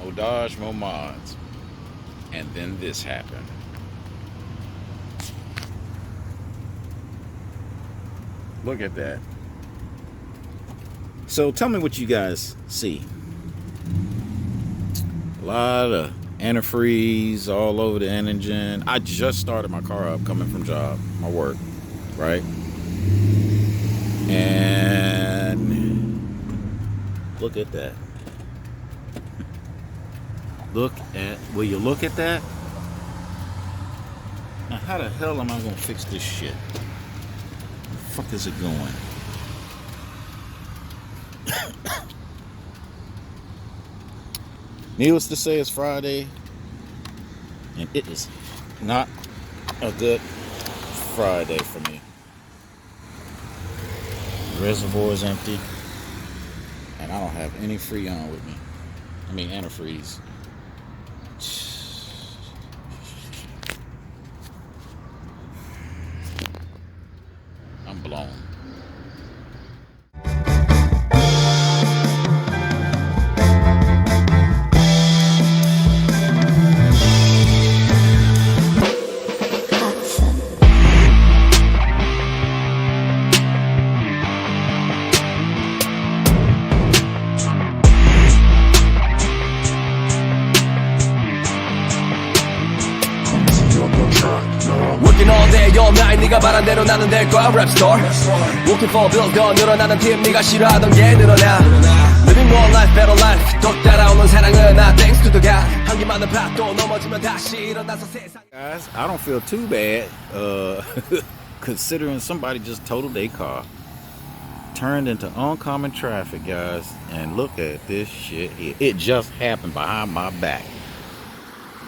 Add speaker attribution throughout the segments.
Speaker 1: Mo Dodge, Mo Mods. And then this happened. Look at that. So tell me what you guys see. A lot of antifreeze all over the engine. I just started my car up coming from my work, right? And look at that. Will you look at that? Now how the hell am I gonna fix this shit? Where the fuck is it going? Needless to say, it's Friday, and it is not a good Friday for me. The reservoir is empty, and I don't have any Freon with me. I mean, antifreeze. I'm blown.
Speaker 2: all night 네가 바란 대로 나는 될 거야 랩스토어 Looking for bills 더 늘어나는 팀 네가 싫어하던 게 늘어나 Living more life better life 또 따라오는 사랑은 나 thanks to the God 한기만은 밭도 넘어지면 다시 일어나서 세상
Speaker 1: Guys, I don't feel too bad considering somebody just totaled their car, turned into oncoming traffic, guys, and look at this shit here. It just happened behind my back.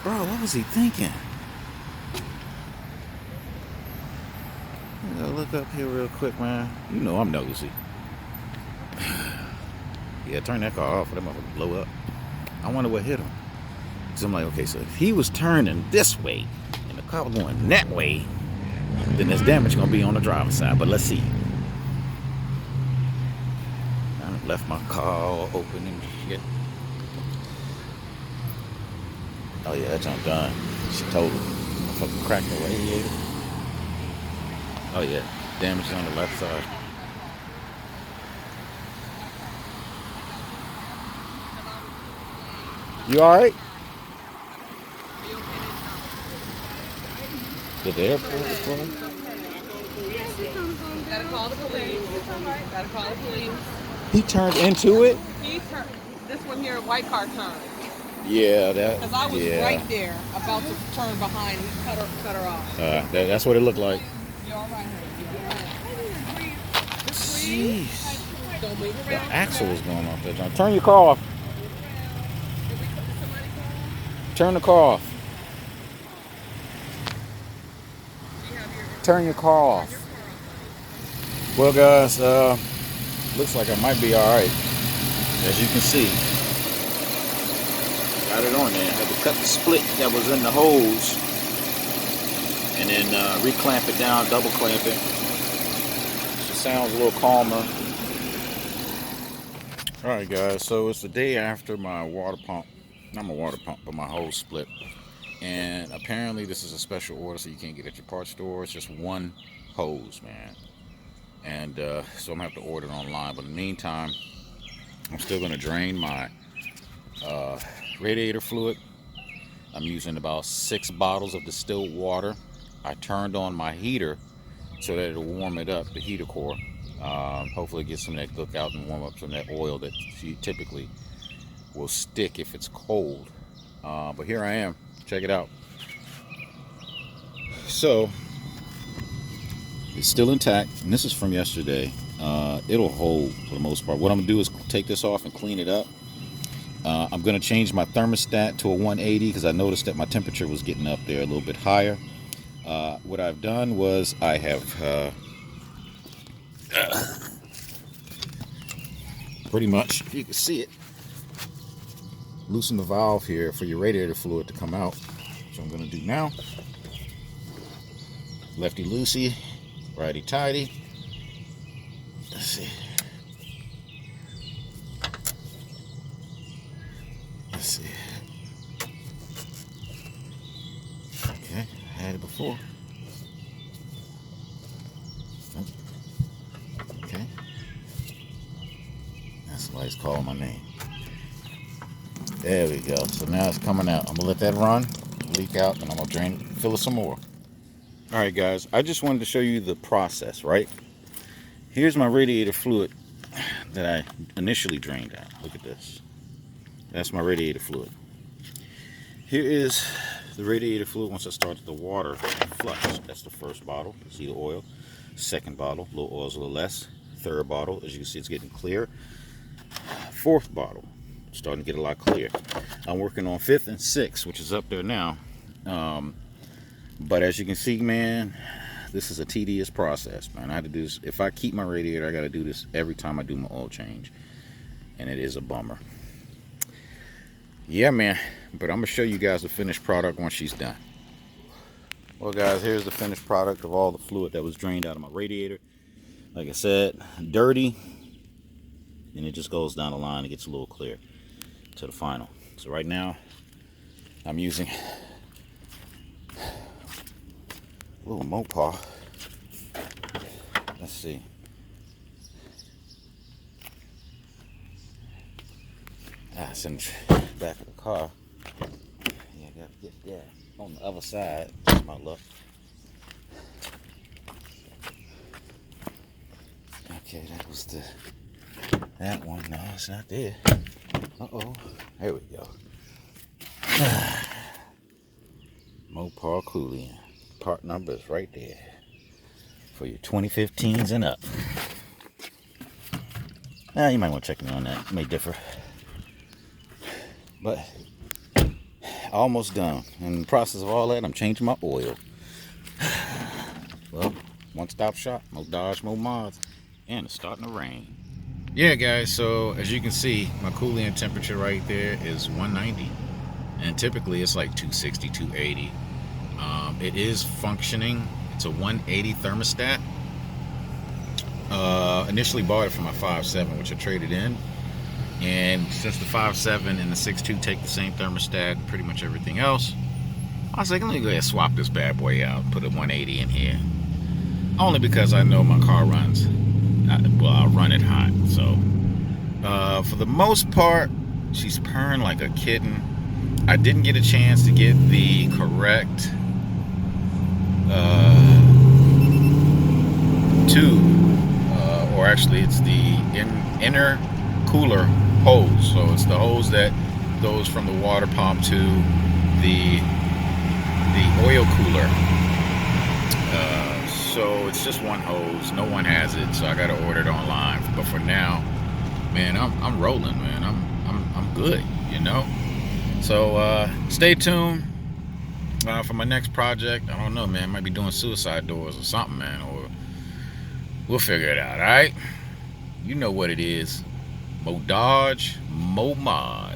Speaker 1: Bro, what was he thinking? I gotta look up here real quick, man. You know I'm nosy. Yeah, turn that car off, that motherfucker blow up. I wonder what hit him. So I'm like, okay, so if he was turning this way and the car was going that way, then there's damage gonna be on the driver's side. But let's see. I left my car open and shit. Oh yeah, that junk done. She told him. Fucking cracked the radiator. Oh yeah, damage on the left side. You alright? Did the airport was closed?
Speaker 3: Gotta call the police. Gotta call the police.
Speaker 1: He turned into it?
Speaker 3: He turned. This one here, white car turned.
Speaker 1: Yeah, that.
Speaker 3: Because I was
Speaker 1: yeah.
Speaker 3: right there, about to turn behind. He cut her off.
Speaker 1: That's what it looked like.
Speaker 3: You all right, honey?
Speaker 1: Jeez.
Speaker 3: Don't move
Speaker 1: The
Speaker 3: around.
Speaker 1: axle was going off that time. Turn your car off. Turn the car off. Turn your car off. Well, guys, looks like I might be all right. As you can see, got it on there. Had to cut the split that was in the hose, and then reclamp it down, double clamp it. It sounds a little calmer. All right, guys. So it's the day after my water pump. Not my water pump, but my hose split. And apparently this is a special order, so you can't get it at your parts store. It's just one hose, man. And so I'm gonna have to order it online. But in the meantime, I'm still gonna drain my radiator fluid. I'm using about 6 bottles of distilled water. I turned on my heater so that it'll warm it up, the heater core. Hopefully get some of that cook out and warm up some of that oil that you typically will stick if it's cold. But here I am. Check it out. So it's still intact, and this is from yesterday. It'll hold for the most part. What I'm gonna do is take this off and clean it up. I'm gonna change my thermostat to a 180 because I noticed that my temperature was getting up there a little bit higher. What I've done was I have pretty much, if you can see it, loosen the valve here for your radiator fluid to come out. So I'm going to do now. Lefty loosey, righty tighty. Let's see. Let's see. before. Okay. That's somebody's calling my name. There we go. So now it's coming out. I'm gonna let that run, leak out, and I'm gonna drain it, fill it some more. All right, guys. I just wanted to show you the process, right? Here's my radiator fluid that I initially drained out. Look at this. That's my radiator fluid. Here is the radiator fluid once I started the water flush. That's the first bottle. See the oil. Second bottle, a little oil's a little less. Third bottle, as you can see, it's getting clear. Fourth bottle, starting to get a lot clear. I'm working on fifth and sixth, which is up there now. But as you can see, man, this is a tedious process, man. I had to do this. If I keep my radiator, I got to do this every time I do my oil change, and it is a bummer. Yeah, man. But I'm gonna show you guys the finished product once she's done. Well, guys, here's the finished product of all the fluid that was drained out of my radiator. Like I said, dirty, and it just goes down the line. It gets a little clear to the final. So right now, I'm using a little Mopar. Let's see. It's in the back of the car. Yeah, I gotta get that on the other side. That's my luck. Okay, that was that one. No, it's not there. Uh-oh. There we go. Mopar Coolant. Part number is right there for your 2015s and up. You might want to check me on that. It may differ. But almost done. In the process of all that, I'm changing my oil. Well, one-stop shop, no dodge, no mods, and it's starting to rain. Yeah, guys, so as you can see, my coolant temperature right there is 190, and typically it's like 260, 280. It is functioning. It's a 180 thermostat. Initially bought it for my 5.7, which I traded in. And since the 5.7 and the 6.2 take the same thermostat, pretty much everything else, I was like, let me go ahead and swap this bad boy out, put a 180 in here. Only because I know my car runs. Well, I'll run it hot. So, for the most part, she's purring like a kitten. I didn't get a chance to get the correct tube, or actually it's the inner cooler hose. So it's the hose that goes from the water pump to the oil cooler. So it's just one hose. No one has it, so I got to order it online. But for now, man, I'm rolling, man. I'm good, you know. So stay tuned for my next project. I don't know, man. Might be doing suicide doors or something, man. Or we'll figure it out. All right. You know what it is. Mo Dodge, Mo Mod.